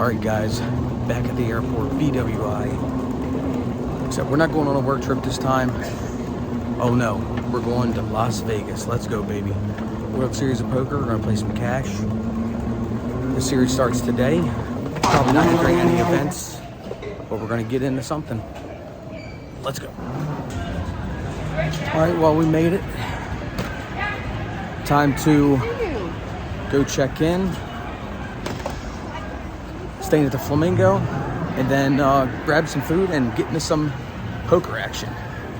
Alright guys, back at the airport, BWI. Except we're not going on a work trip this time. Oh no, we're going to Las Vegas. Let's go, baby. World Series of Poker, we're gonna play some cash. The series starts today. Probably not entering any events, but we're gonna get into something. Let's go. Alright, well, we made it. Time to go check in. Staying at the Flamingo, and then grab some food and get into some poker action.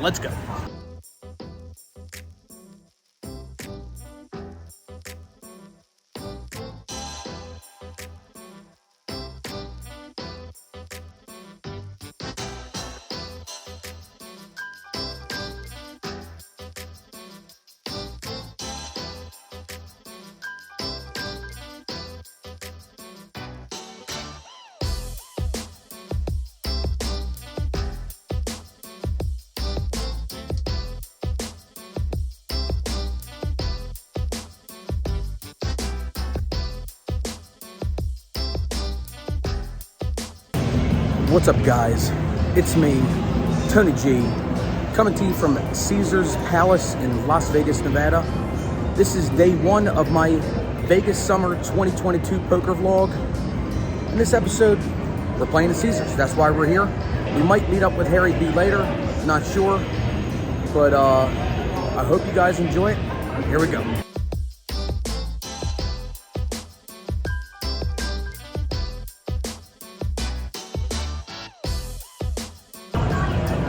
Let's go. What's up, guys? It's me, Tony G, coming to you from Caesar's Palace in Las Vegas, Nevada. This is day one of my Vegas Summer 2022 poker vlog. In this episode, we're playing at Caesar's. That's why we're here. We might meet up with Harry B later, not sure. But I hope you guys enjoy it. Here we go.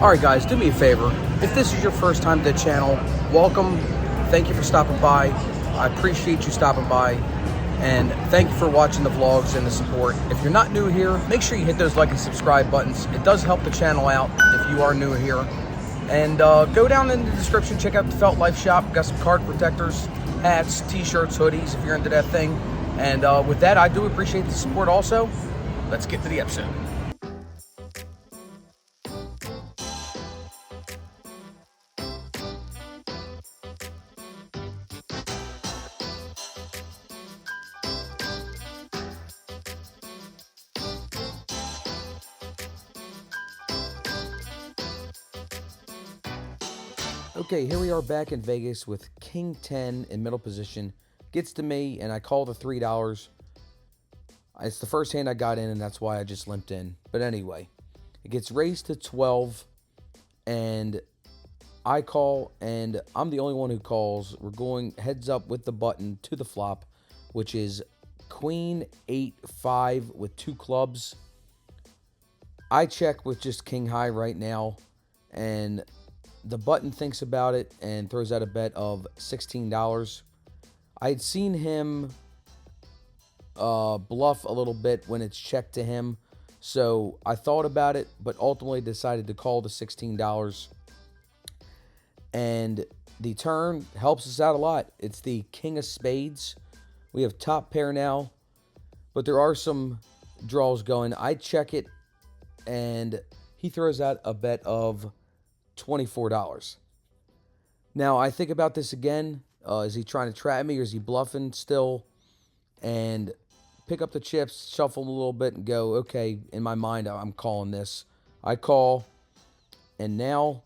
Alright guys, do me a favor. If this is your first time to the channel, welcome. Thank you for stopping by. I appreciate you stopping by. And thank you for watching the vlogs and the support. If you're not new here, make sure you hit those like and subscribe buttons. It does help the channel out if you are new here. And go down in the description, check out the Felt Life shop. Got some card protectors, hats, t-shirts, hoodies, if you're into that thing. And with that, I do appreciate the support also. Let's get to the episode. Okay, here we are back in Vegas with King 10 in middle position. Gets to me, and I call the $3. It's the first hand I got in, and that's why I just limped in. But anyway, it gets raised to 12, and I call, and I'm the only one who calls. We're going heads up with the button to the flop, which is Queen 8-5 with 2 clubs. I check with just King High right now, and the button thinks about it and throws out a bet of $16. I had seen him bluff a little bit when it's checked to him, so I thought about it, but ultimately decided to call the $16. And the turn helps us out a lot. It's the King of Spades. We have top pair now, but there are some draws going. I check it, and he throws out a bet of $24. Now, I think about this again. Is he trying to trap me, or is he bluffing still? And pick up the chips, shuffle a little bit, and go, okay, in my mind, I'm calling this. I call, and now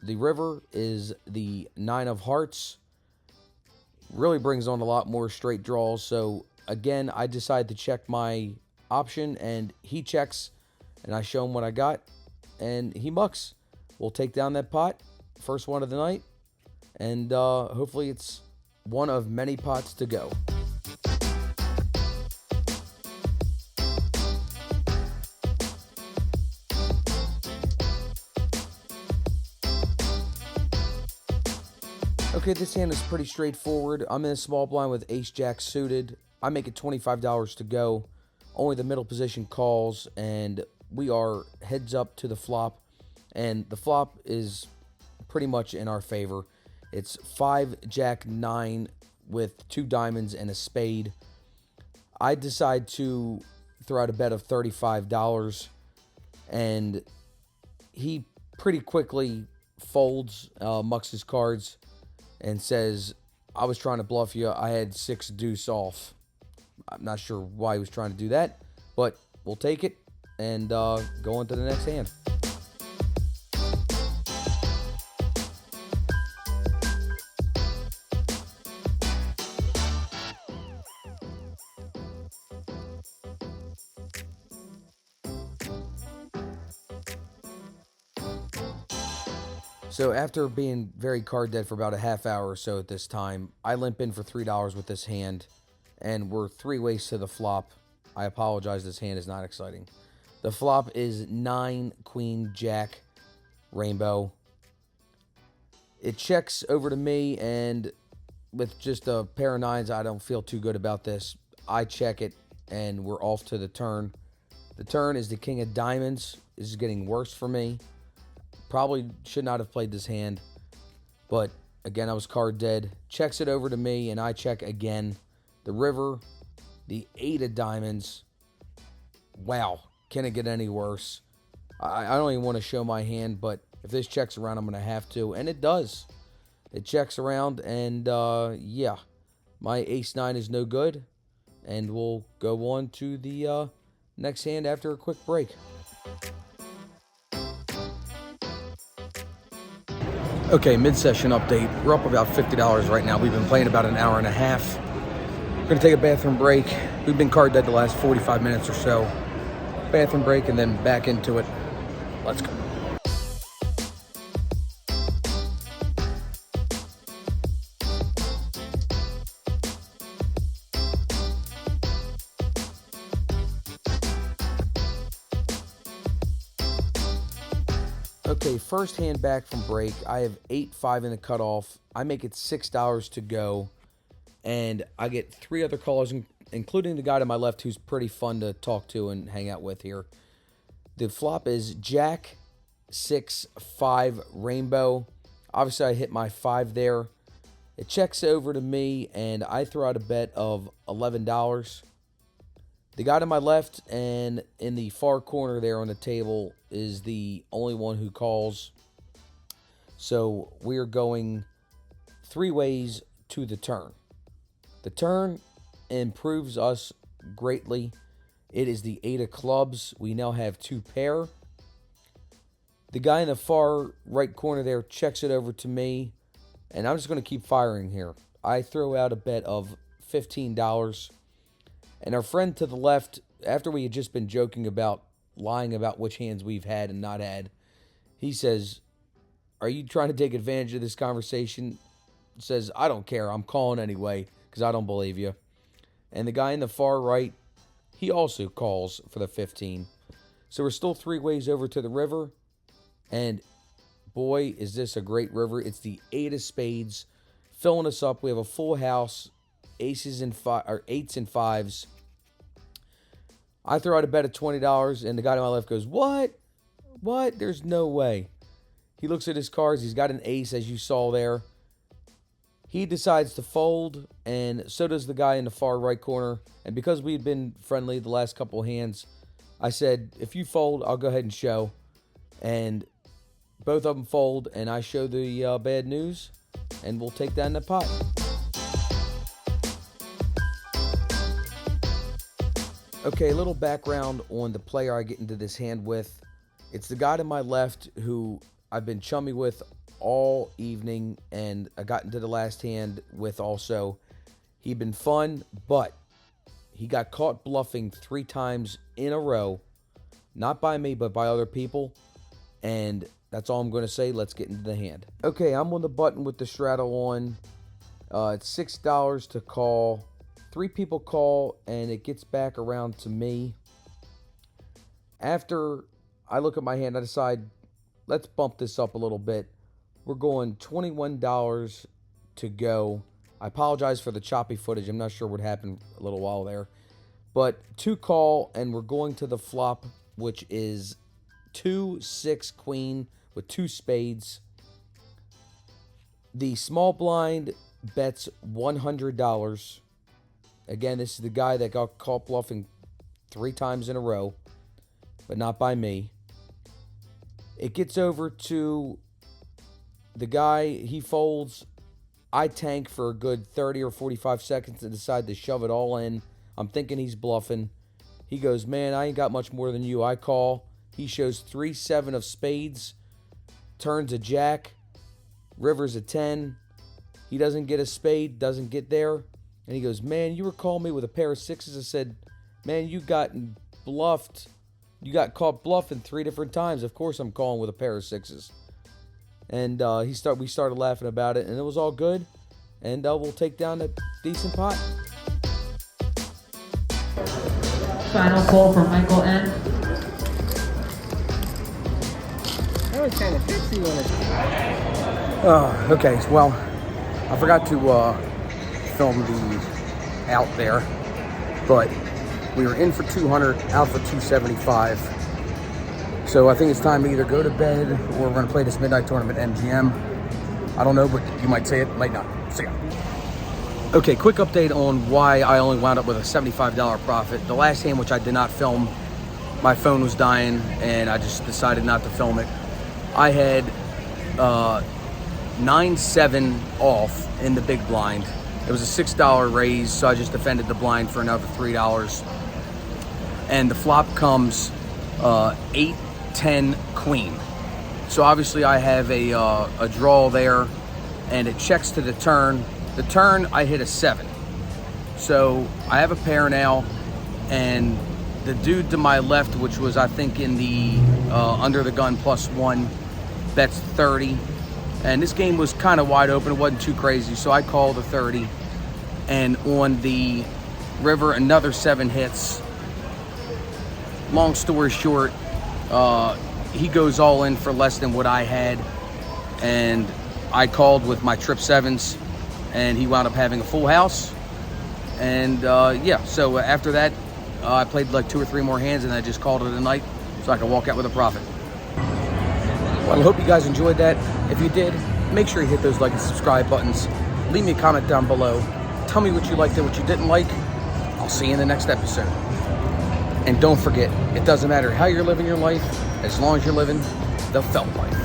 the river is the 9 of hearts. Really brings on a lot more straight draws. So, again, I decide to check my option, and he checks, and I show him what I got, and he mucks. We'll take down that pot, first one of the night, and hopefully it's one of many pots to go. Okay, this hand is pretty straightforward. I'm in a small blind with ace-jack suited. I make it $25 to go. Only the middle position calls, and we are heads up to the flop. And the flop is pretty much in our favor. It's 5-jack-9 with 2 diamonds and a spade. I decide to throw out a bet of $35, and he pretty quickly folds, mucks his cards, and says, I was trying to bluff you. I had 6 deuce off. I'm not sure why he was trying to do that, but we'll take it and go on to the next hand. So after being very card dead for about a half hour or so at this time, I limp in for $3 with this hand, and we're 3 ways to the flop. I apologize, this hand is not exciting. The flop is 9 Queen Jack Rainbow. It checks over to me, and with just a pair of 9s, I don't feel too good about this. I check it, and we're off to the turn. The turn is the King of Diamonds. This is getting worse for me. Probably should not have played this hand, but again, I was card dead. Checks it over to me, and I check again. The river, the 8 of diamonds. Wow, can it get any worse? I don't even want to show my hand, but if this checks around, I'm going to have to, and it does. It checks around, and yeah, my ace-9 is no good, and we'll go on to the next hand after a quick break. Okay, mid-session update. We're up about $50 right now. We've been playing about an hour and a half. We're going to take a bathroom break. We've been card dead the last 45 minutes or so. Bathroom break and then back into it. Let's go. Okay, first hand back from break. I have 8-5 in the cutoff. I make it $6 to go, and I get 3 other callers, including the guy to my left who's pretty fun to talk to and hang out with here. The flop is Jack 6-5 Rainbow. Obviously, I hit my 5 there. It checks over to me, and I throw out a bet of $11. The guy to my left and in the far corner there on the table is the only one who calls. So we're going 3 ways to the turn. The turn improves us greatly. It is the 8 of clubs. We now have 2 pair. The guy in the far right corner there checks it over to me, and I'm just going to keep firing here. I throw out a bet of $15. And our friend to the left, after we had just been joking about lying about which hands we've had and not had, he says, "Are you trying to take advantage of this conversation?" Says, "I don't care. I'm calling anyway because I don't believe you." And the guy in the far right, he also calls for the 15. So we're still 3 ways over to the river. And boy, is this a great river. It's the 8 of spades filling us up. We have a full house, aces and 8s and 5s. I throw out a bet of $20, and the guy to my left goes, "What? What? There's no way." He looks at his cards. He's got an ace, as you saw there. He decides to fold, and so does the guy in the far right corner. And because we'd been friendly the last couple of hands, I said, "If you fold, I'll go ahead and show." And both of them fold, and I show the bad news, and we'll take that in the pot. Okay, a little background on the player I get into this hand with. It's the guy to my left who I've been chummy with all evening, and I got into the last hand with also. He'd been fun, but he got caught bluffing 3 times in a row. Not by me, but by other people. And that's all I'm going to say. Let's get into the hand. Okay, I'm on the button with the straddle on. It's $6 to call. 3 people call, and it gets back around to me. After I look at my hand, I decide, let's bump this up a little bit. We're going $21 to go. I apologize for the choppy footage. I'm not sure what happened a little while there. But 2 call, and we're going to the flop, which is 2-6 queen with 2 spades. The small blind bets $100. Again, this is the guy that got caught bluffing 3 times in a row, but not by me. It gets over to the guy. He folds. I tank for a good 30 or 45 seconds and decide to shove it all in. I'm thinking he's bluffing. He goes, man, I ain't got much more than you. I call. He shows 3-7 of spades, turns a jack, river's a 10. He doesn't get a spade, doesn't get there. And he goes, man, you were calling me with a pair of sixes. I said, man, you got bluffed. You got caught bluffing 3 different times. Of course I'm calling with a pair of sixes. And we started laughing about it, and it was all good. And we'll take down a decent pot. Final call from Michael N. That was kind of fixy on it. Okay, well, I forgot to film the out there, but we were in for 200, out for 275. So I think it's time to either go to bed or we're going to play this midnight tournament MGM. I don't know, but you might say it, might not. See ya. Okay, quick update on why I only wound up with a $75 profit. The last hand, which I did not film, my phone was dying and I just decided not to film it. I had 9-7 off in the big blind. It was a $6 raise, so I just defended the blind for another $3. And the flop comes 8-10 queen. So obviously I have a draw there, and it checks to the turn. The turn, I hit a 7. So I have a pair now, and the dude to my left, which was I think in the under the gun +1, bets 30. And this game was kind of wide open. It wasn't too crazy, so I called a 30. And on the river, another 7 hits. Long story short, he goes all in for less than what I had, and I called with my trip 7s, and he wound up having a full house. And yeah, so after that, I played like 2 or 3 more hands, and I just called it a night so I could walk out with a profit. Well, I hope you guys enjoyed that. If you did, make sure you hit those like and subscribe buttons. Leave me a comment down below. Tell me what you liked and what you didn't like. I'll see you in the next episode. And don't forget, it doesn't matter how you're living your life, as long as you're living the felt life.